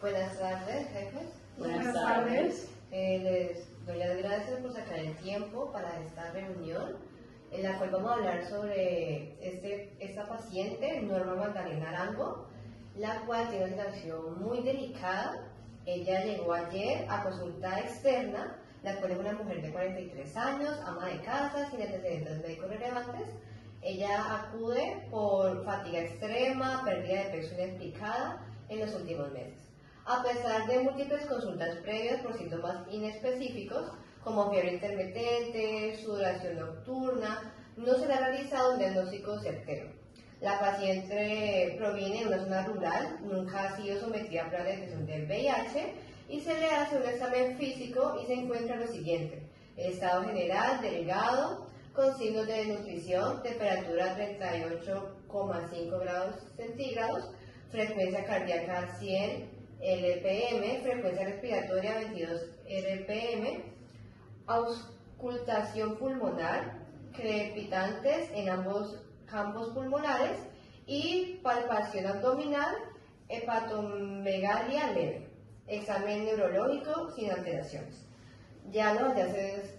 Buenas tardes, jefes. Buenas tardes. Les doy las gracias por sacar el tiempo para esta reunión, en la cual vamos a hablar sobre esta paciente, Norma Magdalena Arango, la cual tiene una situación muy delicada. Ella llegó ayer a consulta externa, la cual es una mujer de 43 años, ama de casa, sin antecedentes médicos relevantes. Ella acude por fatiga extrema, pérdida de peso inexplicada en los últimos meses. A pesar de múltiples consultas previas por síntomas inespecíficos, como fiebre intermitente, sudoración nocturna, no se le ha realizado un diagnóstico certero. La paciente proviene de una zona rural, nunca ha sido sometida a prueba de detección del VIH y se le hace un examen físico y se encuentra lo siguiente: estado general, delgado, con signos de desnutrición, temperatura 38,5 grados centígrados, frecuencia cardíaca 100 LPM, frecuencia respiratoria 22 RPM, auscultación pulmonar, crepitantes en ambos campos pulmonares y palpación abdominal, hepatomegalia leve, examen neurológico sin alteraciones. Ya los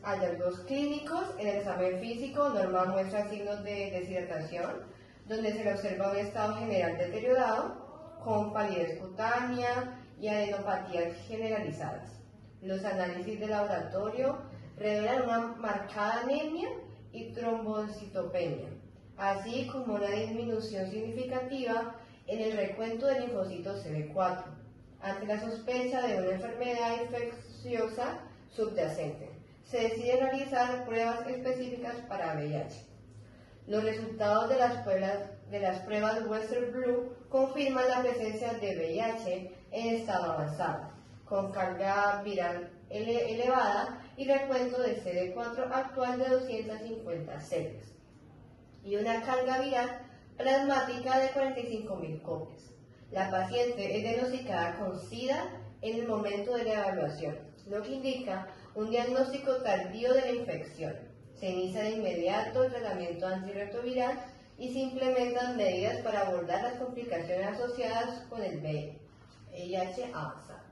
hallazgos clínicos: en el examen físico, Norma muestra signos de deshidratación, donde se le observa un estado general deteriorado, con palidez cutánea y adenopatías generalizadas. Los análisis de laboratorio revelan una marcada anemia y trombocitopenia, así como una disminución significativa en el recuento de linfocitos CD4, ante la sospecha de una enfermedad infecciosa subyacente. Se decide realizar pruebas específicas para VIH. Los resultados de las pruebas Western Blue confirman la presencia de VIH en estado avanzado, con carga viral elevada y recuento de CD4 actual de 250 células, y una carga viral plasmática de 45.000 copias. La paciente es diagnosticada con SIDA en el momento de la evaluación, lo que indica un diagnóstico tardío de la infección. Se inicia de inmediato el tratamiento antirretroviral y se implementan medidas para abordar las complicaciones asociadas con el VIH avanzado.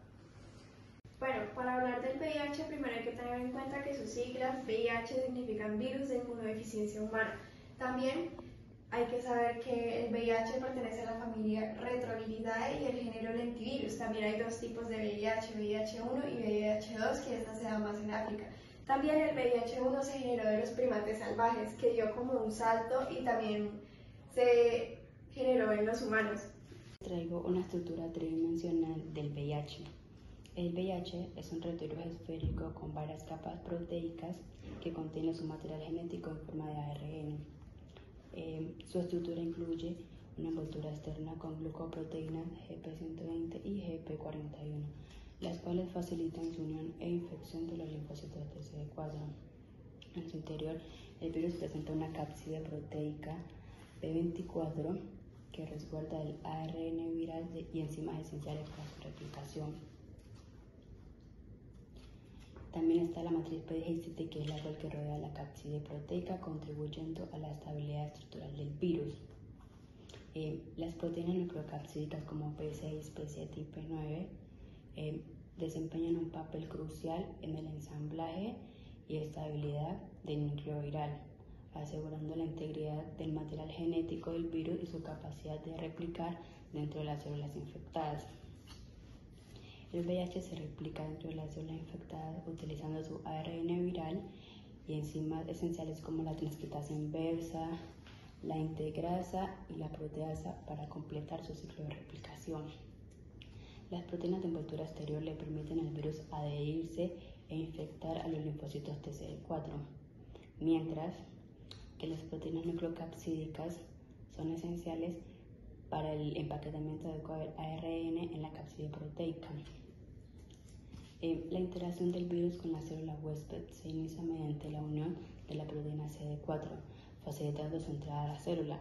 Bueno, para hablar del VIH, primero hay que tener en cuenta que sus siglas VIH significan virus de inmunodeficiencia humana. También hay que saber que el VIH pertenece a la familia Retroviridae y el género lentivirus. También hay dos tipos de VIH, VIH-1 y VIH-2, que esta se da más en África. También el VIH-1 se generó de los primates salvajes, que dio como un salto, y también se generó en los humanos. Traigo una estructura tridimensional del VIH. El VIH es un retrovirus esférico con varias capas proteicas que contiene su material genético en forma de ARN. Su estructura incluye una envoltura externa con glucoproteínas GP120 y GP41, las cuales facilitan su unión e infección de los linfocitos de CD4. En su interior, el virus presenta una cápside proteica P24 que resguarda el ARN viral y enzimas esenciales para su replicación. También está la matriz P17, que es la cual que rodea la cápside proteica, contribuyendo a la estabilidad estructural del virus. Las proteínas nucleocapsídicas como P6, P7 y P9 desempeñan un papel crucial en el ensamblaje y estabilidad del núcleo viral, asegurando la integridad del material genético del virus y su capacidad de replicar dentro de las células infectadas. El VIH se replica dentro de las células infectadas utilizando su ARN viral y enzimas esenciales como la transcriptasa inversa, la integrasa y la proteasa para completar su ciclo de replicación. Las proteínas de envoltura exterior le permiten al virus adherirse e infectar a los linfocitos TCD4, mientras que las proteínas nucleocapsídicas son esenciales para el empaquetamiento adecuado del ARN en la cápside proteica. La interacción del virus con la célula huésped se inicia mediante la unión de la proteína CD4, facilitando su entrada a la célula.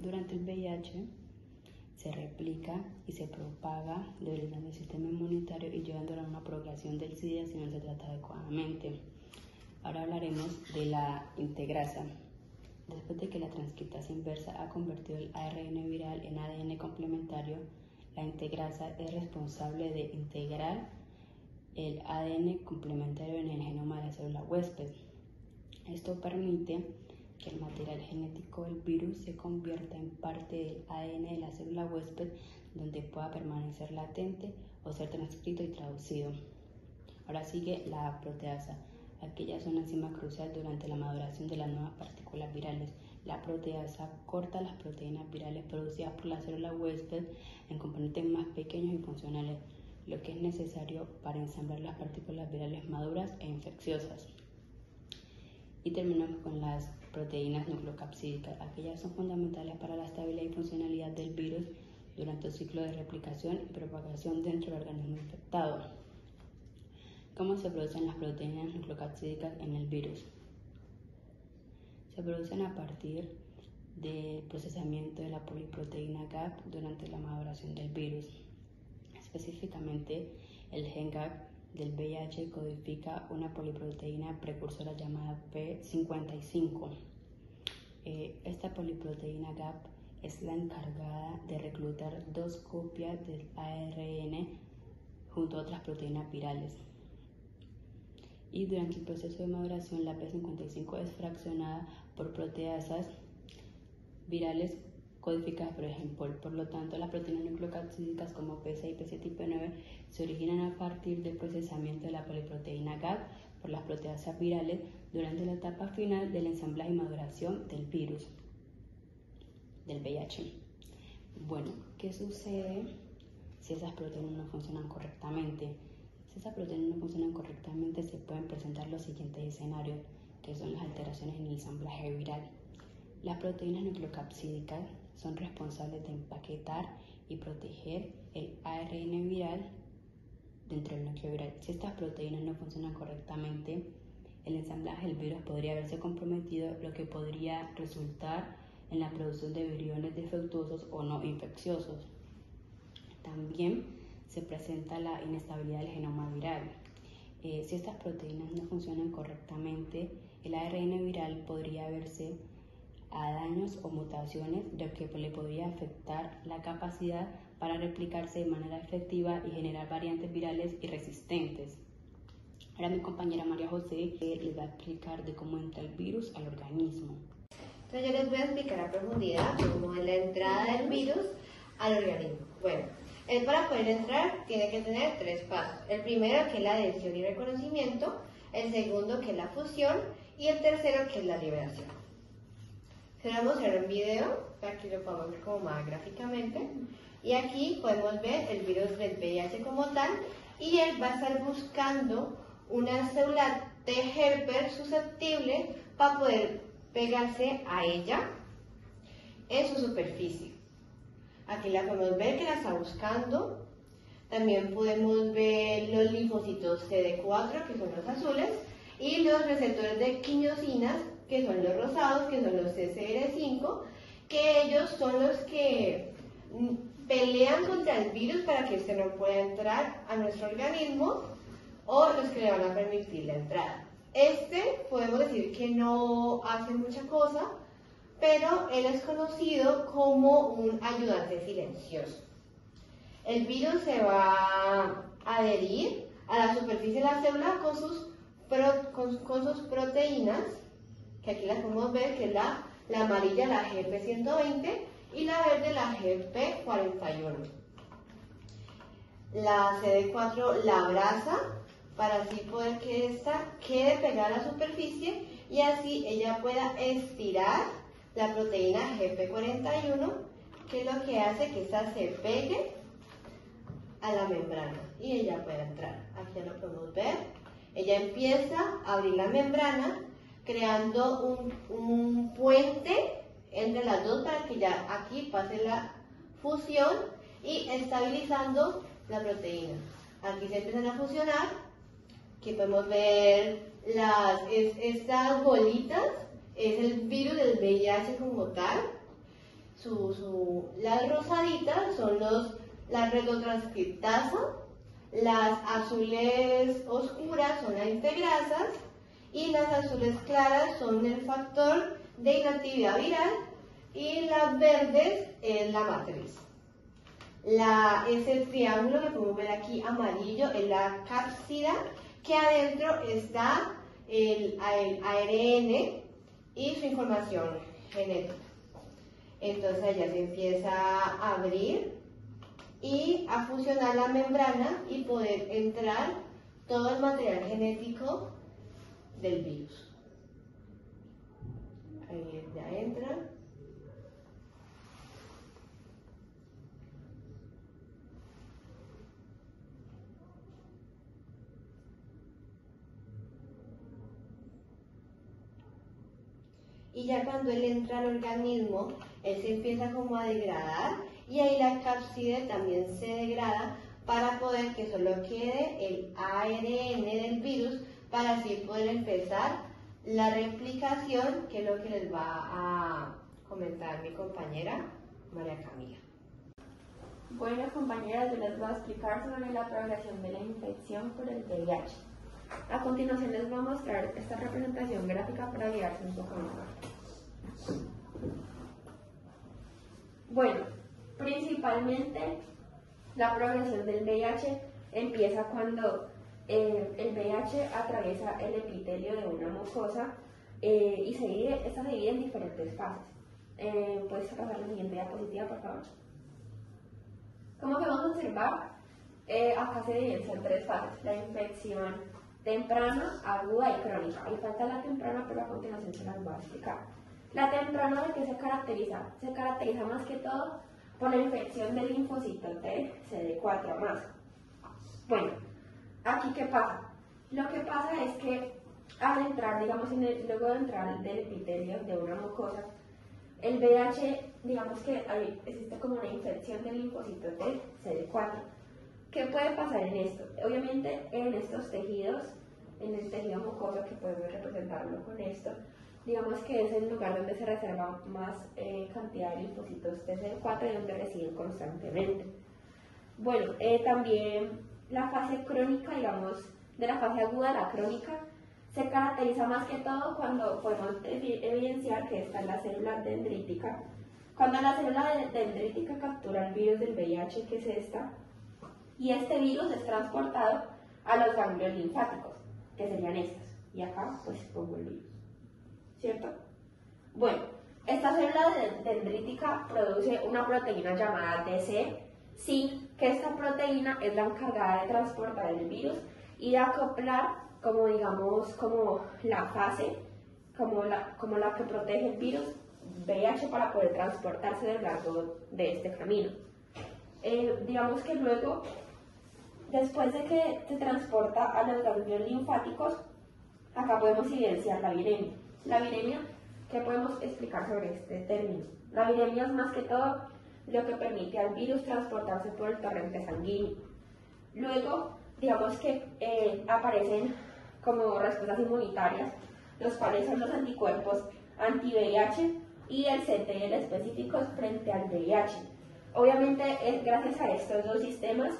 Durante el VIH se replica y se propaga, debilitando el sistema inmunitario y llevándolo a una propagación del SIDA si no se trata adecuadamente. Ahora hablaremos de la integrasa. Después de que la transcriptasa inversa ha convertido el ARN viral en ADN complementario, La integrasa es responsable de integrar el ADN complementario en el genoma de la célula huésped. Esto permite que el material genético del virus se convierta en parte del ADN de la célula huésped, donde pueda permanecer latente o ser transcrito y traducido. Ahora sigue la proteasa. Aquella es una enzima crucial durante la maduración de las nuevas partículas virales. La proteasa corta las proteínas virales producidas por la célula huésped en componentes más pequeños y funcionales, lo que es necesario para ensamblar las partículas virales maduras e infecciosas. Y terminamos con las proteínas nucleocapsídicas. Aquellas son fundamentales para la estabilidad y funcionalidad del virus durante el ciclo de replicación y propagación dentro del organismo infectado. ¿Cómo se producen las proteínas nucleocapsídicas en el virus? Se producen a partir del procesamiento de la poliproteína GAP durante la maduración del virus. Específicamente, el gen GAP del VIH codifica una poliproteína precursora llamada P55. Esta poliproteína GAP es la encargada de reclutar 2 copias del ARN junto a otras proteínas virales. Y durante el proceso de maduración, la P55 es fraccionada por proteasas virales codificadas por el gen POL. Por lo tanto, las proteínas nucleocapsídicas como P6 y P7 y P9 se originan a partir del procesamiento de la poliproteína GAP por las proteasas virales durante la etapa final del ensamblaje y maduración del virus del VIH. Bueno, ¿qué sucede si esas proteínas no funcionan correctamente? Si esas proteínas no funcionan correctamente, se pueden presentar los siguientes escenarios, que son las alteraciones en el ensamblaje viral. Las proteínas nucleocapsídicas son responsables de empaquetar y proteger el ARN viral dentro del núcleo viral. Si estas proteínas no funcionan correctamente, el ensamblaje del virus podría verse comprometido, lo que podría resultar en la producción de viriones defectuosos o no infecciosos. También se presenta la inestabilidad del genoma viral. Si estas proteínas no funcionan correctamente, el ARN viral podría verse a daños o mutaciones, lo que le podría afectar la capacidad para replicarse de manera efectiva y generar variantes virales y resistentes. Ahora mi compañera María José les va a explicar de cómo entra el virus al organismo. Entonces yo les voy a explicar a profundidad cómo es la entrada del virus al organismo. Bueno, él para poder entrar tiene que tener 3 pasos. El primero, que es la adhesión y reconocimiento. El segundo, que es la fusión. Y el tercero, que es la liberación. Se lo vamos a hacer en video para que lo podamos ver como más gráficamente. Y aquí podemos ver el virus del VIH como tal. Y él va a estar buscando una célula T helper susceptible para poder pegarse a ella en su superficie. Aquí la podemos ver que la está buscando. También podemos ver los linfocitos CD4, que son los azules, y los receptores de quimiosinas, que son los rosados, que son los CCR5, que ellos son los que pelean contra el virus para que este no pueda entrar a nuestro organismo, o los que le van a permitir la entrada. Podemos decir que no hace mucha cosa, pero él es conocido como un ayudante silencioso. El virus se va a adherir a la superficie de la célula con sus proteínas, que aquí las podemos ver, que es la amarilla, la GP120, y la verde, la GP41. La CD4 la abraza para así poder que ésta quede pegada a la superficie y así ella pueda estirar la proteína GP41, que es lo que hace que ésta se pegue a la membrana y ella pueda entrar. Aquí ya lo podemos ver. Ella empieza a abrir la membrana, creando un puente entre las dos para que ya aquí pase la fusión y estabilizando la proteína. Aquí se empiezan a fusionar. Aquí podemos ver estas bolitas, es el virus del VIH como tal. Las rosaditas son la retrotranscriptasa, las azules oscuras son las integrasas y las azules claras son el factor de inactividad viral y las verdes es la matriz. Es el triángulo que podemos ver aquí amarillo, es la cápsida, que adentro está el ARN y su información genética. Entonces ya se empieza a abrir y a fusionar la membrana y poder entrar todo el material genético del virus. Ahí ya entra. Y ya cuando él entra al organismo, él se empieza como a degradar y ahí la cápside también se degrada para poder que solo quede el ARN del virus para así poder empezar la replicación, que es lo que les va a comentar mi compañera María Camila. Bueno, compañeras, yo les voy a explicar sobre la propagación de la infección por el VIH. A continuación les voy a mostrar esta representación gráfica para guiarse un poco mejor. Bueno, principalmente la propagación del VIH empieza cuando el VIH atraviesa el epitelio de una mucosa y esta se divide en diferentes fases. ¿Puedes pasar la siguiente diapositiva, por favor? Como que vamos a observar, acá se divide en tres fases: la infección temprana, aguda y crónica. Ahí falta la temprana, pero a continuación se las voy a explicar. La temprana, ¿de qué se caracteriza? Se caracteriza más que todo por la infección del linfocito T CD4 más. Bueno, aquí ¿qué pasa? Lo que pasa es que al entrar, digamos, luego de entrar del epitelio de una mucosa, el VIH, digamos que ahí existe como una infección del linfocito T CD4. ¿Qué puede pasar en esto? Obviamente en estos tejidos, en el tejido mucoso, que podemos representarlo con esto, digamos que es el lugar donde se reserva más cantidad de linfocitos TCD4 y donde residen constantemente. Bueno, también la fase crónica, digamos, de la fase aguda a la crónica, se caracteriza más que todo cuando podemos evidenciar que esta es la célula dendrítica. Cuando la célula dendrítica captura el virus del VIH, que es esta, y este virus es transportado a los ganglios linfáticos, que serían estos. Y acá, pues, pongo el virus. ¿Cierto? Bueno, esta célula dendrítica produce una proteína llamada DC, sin que esta proteína es la encargada de transportar el virus y de acoplar, como digamos, como la fase, como la que protege el virus VIH para poder transportarse a lo largo de este camino. Digamos que luego, después de que se transporta a los ganglios linfáticos, acá podemos evidenciar la viremia. La viremia, ¿qué podemos explicar sobre este término? La viremia es más que todo lo que permite al virus transportarse por el torrente sanguíneo. Luego, digamos que aparecen como respuestas inmunitarias, los cuales son los anticuerpos anti-VIH y el CTL específicos frente al VIH. Obviamente, es gracias a estos dos sistemas,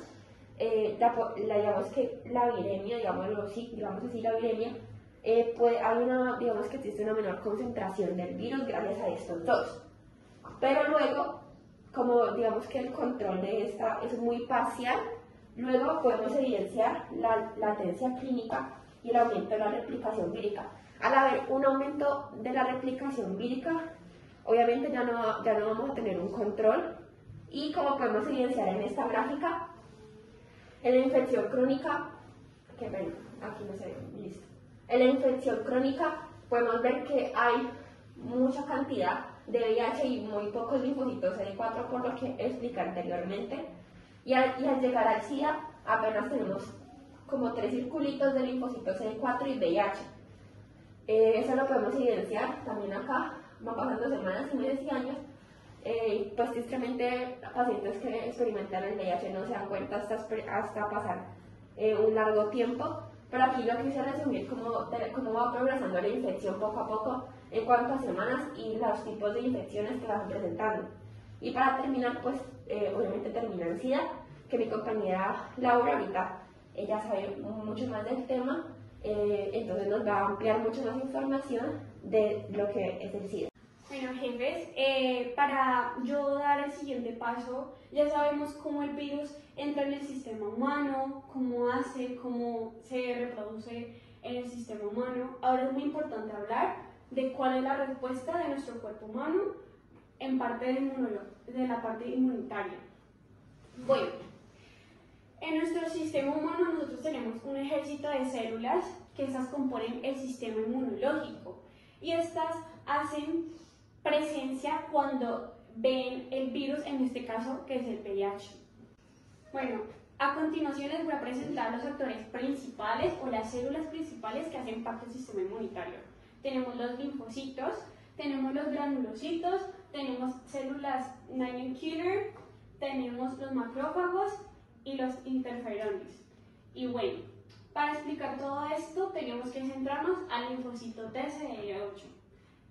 digamos que la viremia, digamos así, la viremia, digamos que existe una menor concentración del virus gracias a estos dos. Pero luego, como digamos que el control de esta es muy parcial, luego podemos evidenciar la latencia clínica y el aumento de la replicación vírica. Al haber un aumento de la replicación vírica, obviamente ya no vamos a tener un control, y como podemos evidenciar en esta gráfica, en la infección crónica, que ven, aquí no se ve, listo. En la infección crónica podemos ver que hay mucha cantidad de VIH y muy pocos linfocitos CD4, por lo que expliqué anteriormente. Y al llegar al SIDA apenas tenemos como 3 circulitos de linfocitos CD4 y VIH. Eso lo podemos evidenciar también acá. Van pasando semanas y meses y años. Pues tristemente pacientes que experimentan el VIH no se dan cuenta hasta pasar un largo tiempo. Pero aquí lo quise resumir cómo va progresando la infección poco a poco en cuanto a semanas y los tipos de infecciones que van presentando. Y para terminar, pues obviamente termina en SIDA, que mi compañera Laura ahorita, ella sabe mucho más del tema, entonces nos va a ampliar mucho más información de lo que es el SIDA. Bueno, Bueno, jefes, para yo dar el siguiente paso, ya sabemos cómo el virus entra en el sistema humano, cómo se reproduce en el sistema humano. Ahora es muy importante hablar de cuál es la respuesta de nuestro cuerpo humano en parte de la parte inmunitaria. Bueno, en nuestro sistema humano nosotros tenemos un ejército de células que estas componen el sistema inmunológico y estas hacen presencia cuando ven el virus, en este caso que es el VIH. Bueno, a continuación les voy a presentar los actores principales o las células principales que hacen parte del sistema inmunitario. Tenemos los linfocitos, tenemos los granulocitos, tenemos células Nightly Killer, tenemos los macrófagos y los interferones. Y bueno, para explicar todo esto tenemos que centrarnos al linfocito TCD8,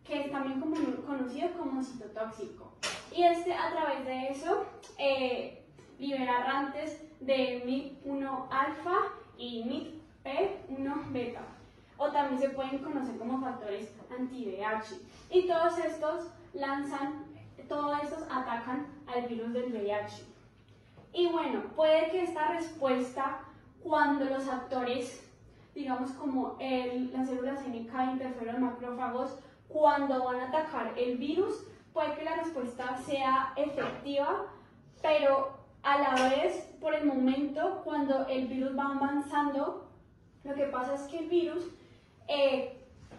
que es también conocido como citotóxico. Y a través de eso libera errantes de MIP1 alfa y MIP1 beta, o también se pueden conocer como factores anti-VIH. Y todos estos atacan al virus del VIH. Y bueno, puede que esta respuesta, cuando los actores, digamos como las células NK, interferón, macrófagos, cuando van a atacar el virus, puede que la respuesta sea efectiva, pero a la vez, por el momento, cuando el virus va avanzando, lo que pasa es que el virus,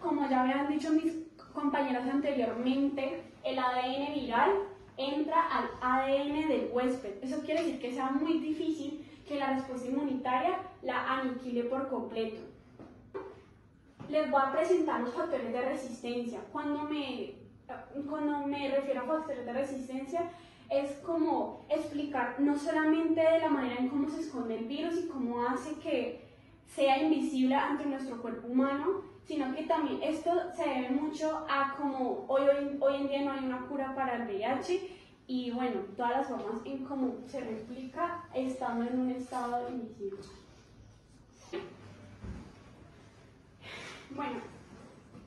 como ya habían dicho mis compañeros anteriormente, el ADN viral entra al ADN del huésped. Eso quiere decir que sea muy difícil que la respuesta inmunitaria la aniquile por completo. Les voy a presentar los factores de resistencia. Cuando me refiero a factores de resistencia, es como explicar no solamente de la manera en cómo se esconde el virus y cómo hace que sea invisible ante nuestro cuerpo humano, sino que también esto se debe mucho a como hoy en día no hay una cura para el VIH y bueno, todas las formas en cómo se replica estando en un estado invisible. Bueno,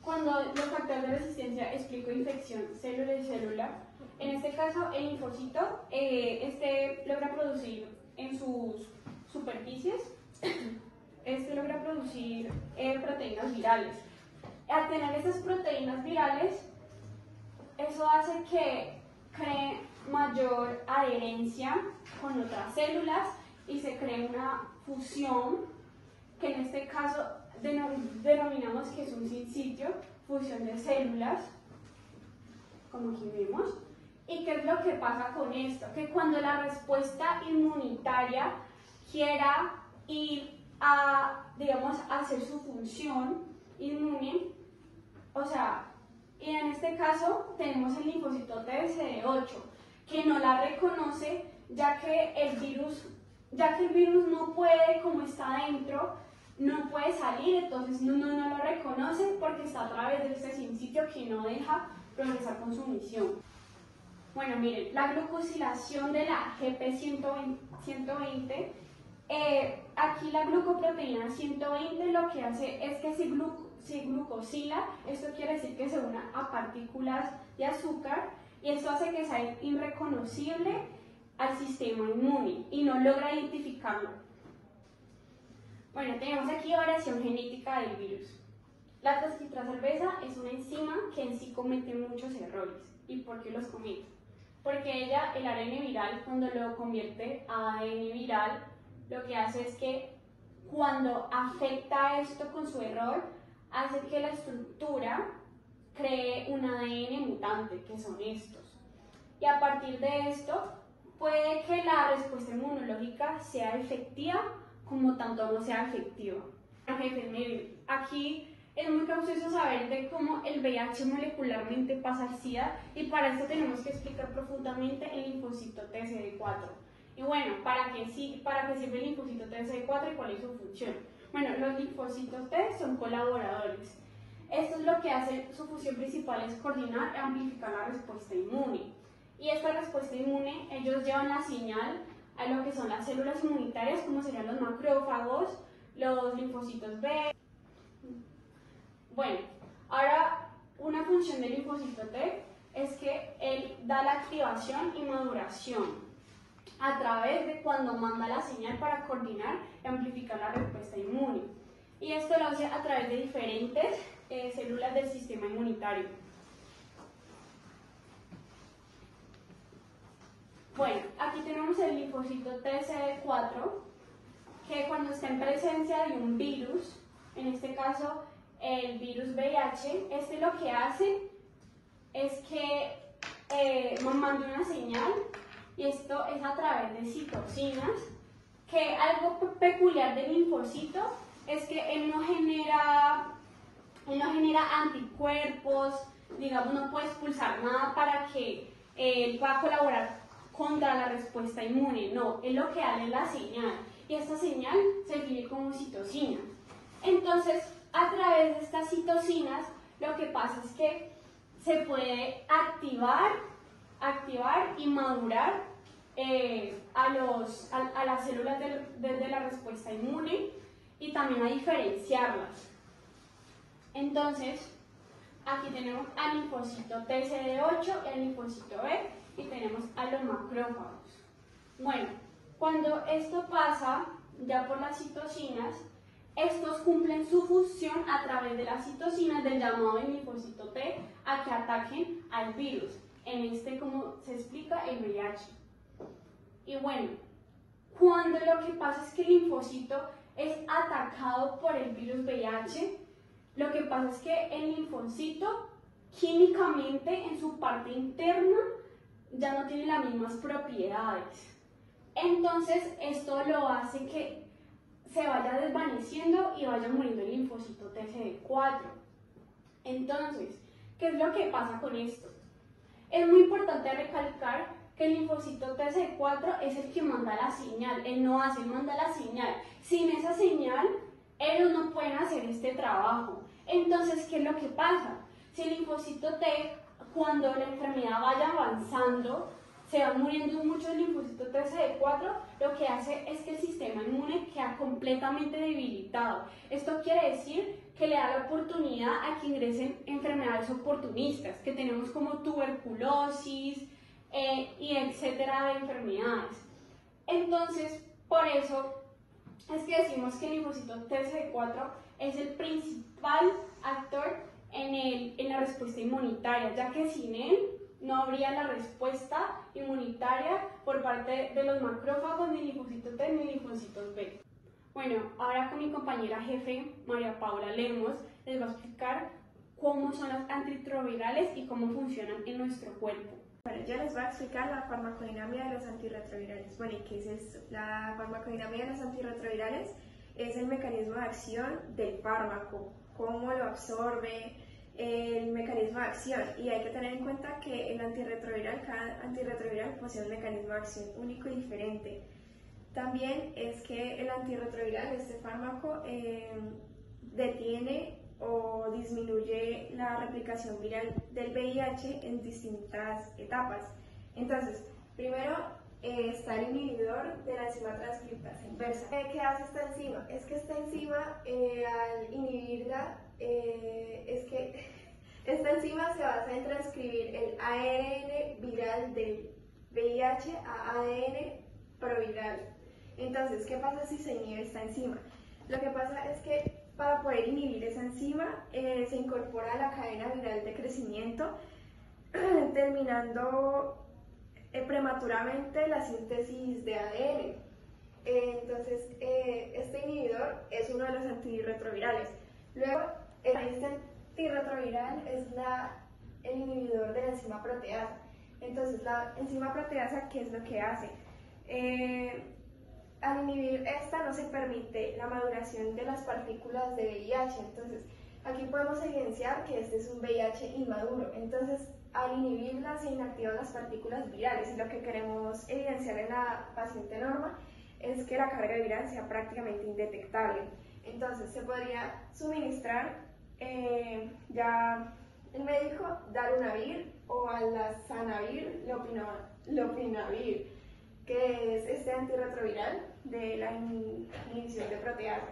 cuando los factores de resistencia explico infección célula y célula, en este caso el linfocito, logra producir en sus superficies, logra producir proteínas virales. Al tener esas proteínas virales, eso hace que cree mayor adherencia con otras células y se cree una fusión, que en este caso denominamos que es un sinsitio, fusión de células, como aquí vemos. ¿Y qué es lo que pasa con esto? Que cuando la respuesta inmunitaria quiera ir a, digamos, hacer su función inmune, o sea, y en este caso tenemos el linfocito TCD8, que no la reconoce ya que el virus no puede, como está dentro, no puede salir, entonces no lo reconoce porque está a través de este sinsitio que no deja progresar con su misión. Bueno, miren, la glucosilación de la GP120, aquí la glucoproteína 120 lo que hace es que se glucosila, esto quiere decir que se une a partículas de azúcar y esto hace que sea irreconocible al sistema inmune y no logra identificarlo. Bueno, tenemos aquí variación genética del virus. La tosquitracerveza es una enzima que en sí comete muchos errores. ¿Y por qué los comete? Porque ella, el ARN viral, cuando lo convierte a ADN viral, lo que hace es que cuando afecta esto con su error, hace que la estructura cree un ADN mutante, que son estos. Y a partir de esto, puede que la respuesta inmunológica sea efectiva, como tanto no sea efectiva. Aquí es muy caucioso saber de cómo el VIH molecularmente pasa al SIDA y para esto tenemos que explicar profundamente el linfocito TCD4. Y bueno, ¿para qué sirve el linfocito TCD4 y cuál es su función? Bueno, los linfocitos T son colaboradores. Esto es lo que hace, su función principal es coordinar y amplificar la respuesta inmune. Y esta respuesta inmune, ellos llevan la señal a lo que son las células inmunitarias, como serían los macrófagos, los linfocitos B. Bueno, ahora una función del linfocito T es que él da la activación y maduración a través de cuando manda la señal para coordinar y amplificar la respuesta inmune. Y esto lo hace a través de diferentes células del sistema inmunitario. Bueno, aquí tenemos el linfocito TCD4, que cuando está en presencia de un virus, en este caso el virus VIH, este lo que hace es que manda una señal, y esto es a través de citocinas, que algo peculiar del linfocito es que él no genera anticuerpos, digamos, no puede expulsar nada para que él pueda colaborar contra la respuesta inmune. No, él lo que hace es la señal, y esta señal se define como citocinas. Entonces, a través de estas citocinas, lo que pasa es que se puede activar y madurar a las células de la respuesta inmune, y también a diferenciarlas. Entonces, aquí tenemos al linfocito TCD8 y al linfocito B, y tenemos a los macrófagos. Bueno, cuando esto pasa ya por las citocinas, estos cumplen su función a través de las citocinas del llamado del linfocito T a que ataquen al virus, en este, como se explica, el VIH. Y bueno, cuando lo que pasa es que el linfocito es atacado por el virus VIH, lo que pasa es que el linfocito químicamente en su parte interna ya no tiene las mismas propiedades. Entonces esto lo hace que se vaya desvaneciendo y vaya muriendo el linfocito TCD4. Entonces, ¿qué es lo que pasa con esto? Es muy importante recalcar que el linfocito TCD4 es el que manda la señal, él no hace, él manda la señal. Sin esa señal, ellos no pueden hacer este trabajo. Entonces, ¿qué es lo que pasa? Si el linfocito T, cuando la enfermedad vaya avanzando, se van muriendo muchos linfocitos TCD4, lo que hace es que el sistema inmune queda completamente debilitado. Esto quiere decir que le da la oportunidad a que ingresen enfermedades oportunistas, que tenemos como tuberculosis y etcétera de enfermedades. Entonces, por eso es que decimos que el linfocito TCD4 es el principal actor en la respuesta inmunitaria, ya que sin él no habría la respuesta inmunitaria por parte de los macrófagos, ni linfocitos T ni linfocitos B. Bueno, ahora con mi compañera jefe, María Paula Lemos, les va a explicar cómo son las antirretrovirales y cómo funcionan en nuestro cuerpo. Bueno, yo les voy a explicar la farmacodinámica de los antirretrovirales. Bueno, ¿y qué es esto? La farmacodinámica de los antirretrovirales es el mecanismo de acción del fármaco, cómo lo absorbe, el mecanismo de acción, y hay que tener en cuenta que el antirretroviral, cada antirretroviral posee un mecanismo de acción único y diferente. También es que el antirretroviral, este fármaco, detiene o disminuye la replicación viral del VIH en distintas etapas. Entonces, primero está el inhibidor de la enzima transcriptasa inversa. ¿Qué hace esta enzima? Es que esta enzima, al inhibirla, es que esta enzima se basa en transcribir el ARN viral del VIH a ADN proviral. Entonces, ¿qué pasa si se inhibe esta enzima? Lo que pasa es que para poder inhibir esa enzima se incorpora a la cadena viral de crecimiento, terminando prematuramente la síntesis de ADN. Entonces, este inhibidor es uno de los antirretrovirales. Luego, este antirretroviral es el inhibidor de la enzima proteasa. Entonces, la enzima proteasa, ¿qué es lo que hace? Al inhibir esta no se permite la maduración de las partículas de VIH. Entonces, aquí podemos evidenciar que este es un VIH inmaduro. Entonces, al inhibirla se inactivan las partículas virales, y lo que queremos evidenciar en la paciente norma es que la carga viral sea prácticamente indetectable. Entonces, se podría suministrar ya el médico darunavir o alazanavir lopinavir, que es este antirretroviral de la inhibición de proteasa.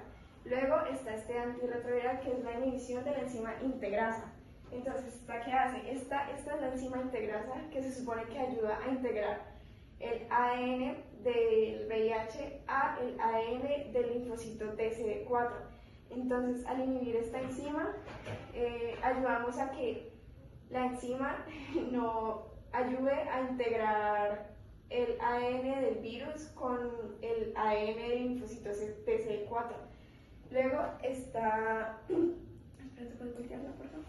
Luego está este antirretroviral que es la inhibición de la enzima integrasa. Entonces, ¿esta qué hace? Esta es la enzima integrasa que se supone que ayuda a integrar el ADN del VIH a el ADN del linfocito TCD4. Entonces, al inhibir esta enzima, ayudamos a que la enzima no ayude a integrar el ADN del virus con el ADN del linfocito TCD4. Luego está... Espérate, ¿puedes voltearla, por favor?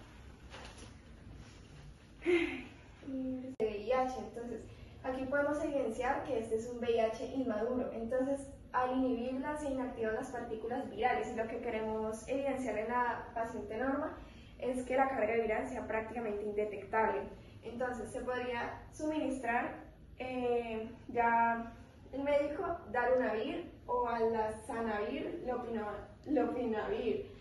VIH. Entonces, aquí podemos evidenciar que este es un VIH inmaduro. Entonces, al inhibirla se inactivan las partículas virales y lo que queremos evidenciar en la paciente norma es que la carga viral sea prácticamente indetectable. Entonces, se podría suministrar ya el médico darunavir o alazanavir lopinavir,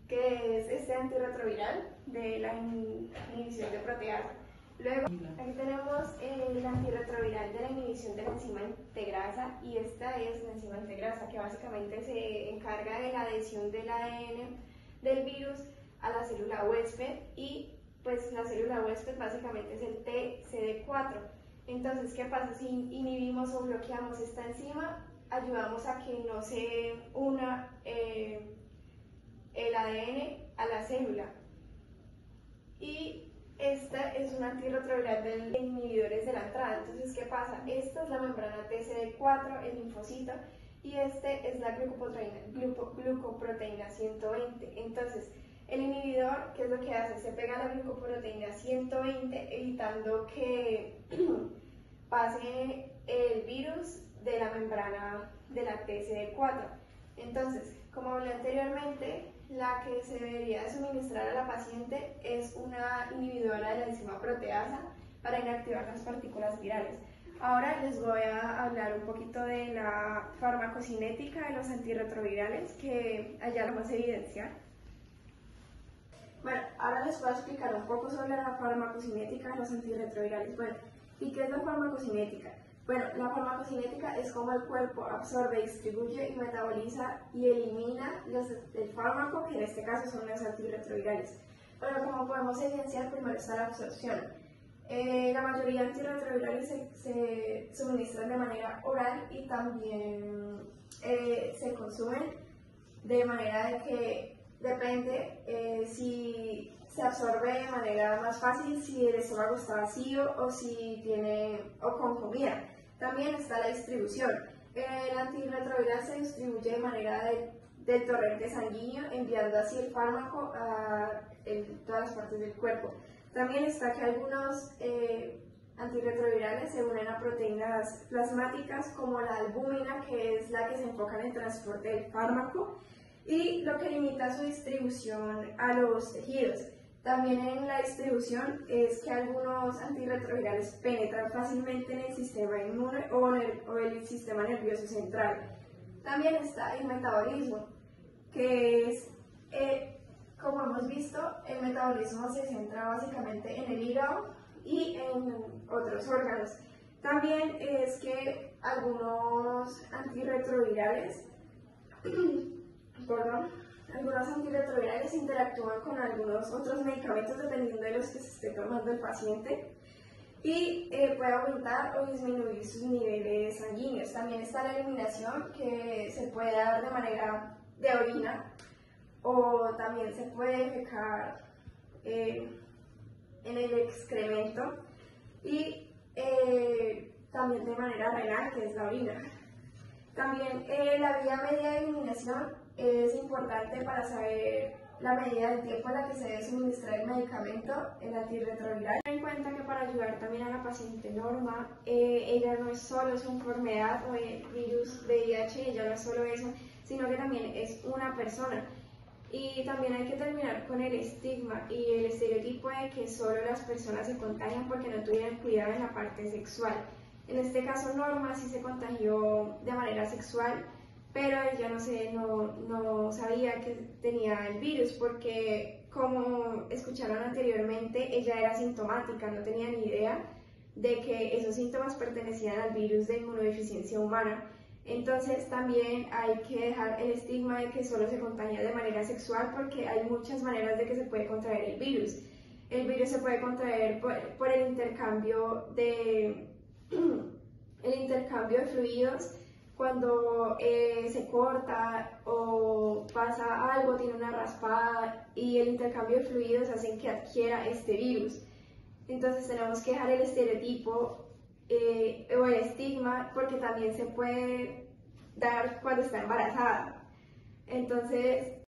que es este antirretroviral de la inhibición de proteasa. Luego, aquí tenemos el antirretroviral de la inhibición de la enzima integrasa, y esta es la enzima integrasa que básicamente se encarga de la adhesión del ADN del virus a la célula huésped, y pues la célula huésped básicamente es el TCD4. Entonces, ¿qué pasa? Si inhibimos o bloqueamos esta enzima, ayudamos a que no se una el ADN a la célula. Y esta es un antirretroviral de inhibidores de la entrada. Entonces, ¿qué pasa? Esta es la membrana TCD4, el linfocito, y este es la glucoproteína 120. Entonces, el inhibidor, ¿qué es lo que hace? Se pega a la glucoproteína 120, evitando que pase el virus de la membrana de la TCD4. Entonces, como hablé anteriormente, la que se debería suministrar a la paciente es una inhibidora de la enzima proteasa para inactivar las partículas virales. Ahora les voy a hablar un poquito de la farmacocinética de los antirretrovirales que allá vamos a evidenciar. Bueno, ahora les voy a explicar un poco sobre la farmacocinética de los antirretrovirales. Bueno, ¿y qué es la farmacocinética? Bueno, la farmacocinética es como el cuerpo absorbe, distribuye y metaboliza y elimina el fármaco, que en este caso son los antirretrovirales. Bueno, como podemos evidenciar, primero está la absorción. La mayoría de antirretrovirales se suministran de manera oral y también se consumen de manera de que depende si se absorbe de manera más fácil, si el estómago está vacío o si o con comida. También está la distribución. El antirretroviral se distribuye de manera del torrente sanguíneo, enviando así el fármaco a todas las partes del cuerpo. También está que algunos antirretrovirales se unen a proteínas plasmáticas como la albúmina, que es la que se enfoca en el transporte del fármaco, y lo que limita su distribución a los tejidos. También en la distribución es que algunos antirretrovirales penetran fácilmente en el sistema inmune o el sistema nervioso central. También está el metabolismo, que es, como hemos visto, el metabolismo se centra básicamente en el hígado y en otros órganos. También es que algunos antirretrovirales interactúan con algunos otros medicamentos dependiendo de los que se esté tomando el paciente, y puede aumentar o disminuir sus niveles sanguíneos. También está la eliminación, que se puede dar de manera de orina, o también se puede defecar en el excremento, y también de manera renal, que es la orina. También la vía media de eliminación es importante para saber la medida del tiempo en la que se debe suministrar el medicamento, el antirretroviral. Ten en cuenta que para ayudar también a la paciente Norma, ella no es solo su enfermedad o el virus VIH, ella no es solo eso, sino que también es una persona. Y también hay que terminar con el estigma y el estereotipo de que solo las personas se contagian porque no tuvieron cuidado en la parte sexual. En este caso, Norma sí se contagió de manera sexual, pero ella no sabía que tenía el virus porque, como escucharon anteriormente, ella era asintomática, no tenía ni idea de que esos síntomas pertenecían al virus de inmunodeficiencia humana. Entonces también hay que dejar el estigma de que solo se contagia de manera sexual, porque hay muchas maneras de que se puede contraer el virus. El virus se puede contraer por el intercambio de fluidos cuando se corta o pasa algo, tiene una raspada y el intercambio de fluidos hace que adquiera este virus. Entonces tenemos que dejar el estereotipo o el estigma porque también se puede dar cuando está embarazada. Entonces